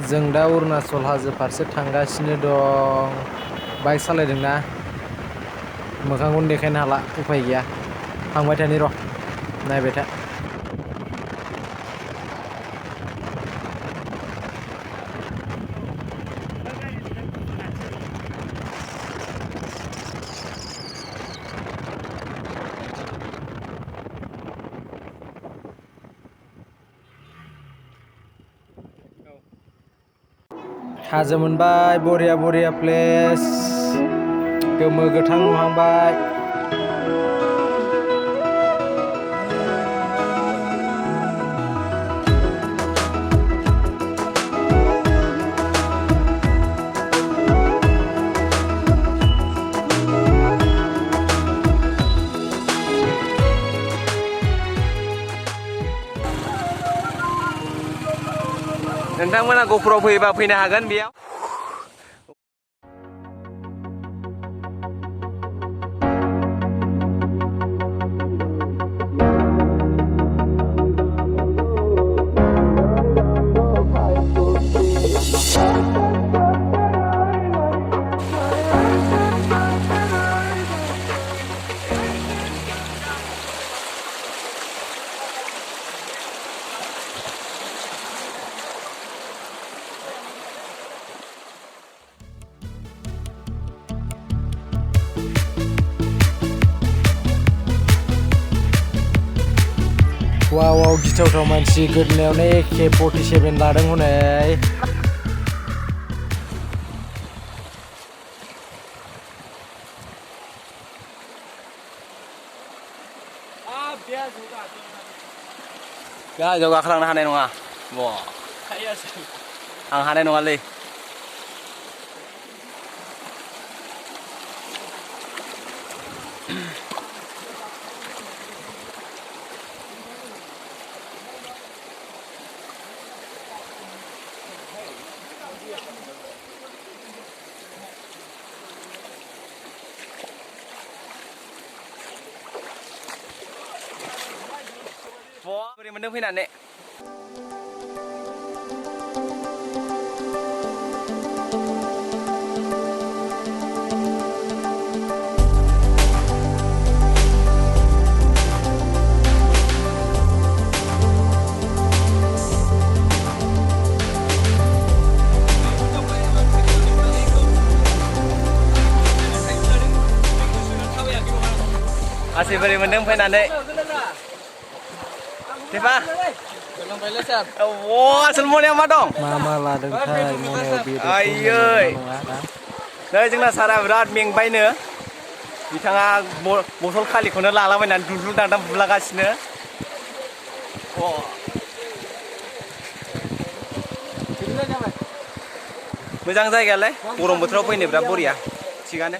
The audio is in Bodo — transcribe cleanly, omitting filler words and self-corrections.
जों दा अरुणाचल हाजो फारसे थांगासिनो दं। बाइक सालायदोंना मोखांखौनो देखायनो हाला, उफाय गैया। थांबाय थानि र', नायबाय था। हाजो मोनबाय, बरिया बरिया प्लेस, गोमो गोथां नुहांबाय। नोंथांमोना गफुराव फैयोबा फैनो हागोन बेयाव। वाव गिथावथाव मानसि गोदोनायावनो AK-47 लादों हनै। बे हाजोआव गाखोलांनो हानाय नङा। आं हानाय नङालै। बोरै मोनदों फैनानै? Asih बोरै मोनदों फैनानै? Tiba? Wah, asal moniaw मा दं? मा लादोंथाय मनायाव बेदर आयै नै जोंना सारा बिराद मेंबायनो बिथाङा बथल खालिखौनो लालाबायनानै दुलुर दानदाम बुलागासिनो। मोजां जायगायालाय गरम बोथोराव फैनो बिराद बरिया थिगानो।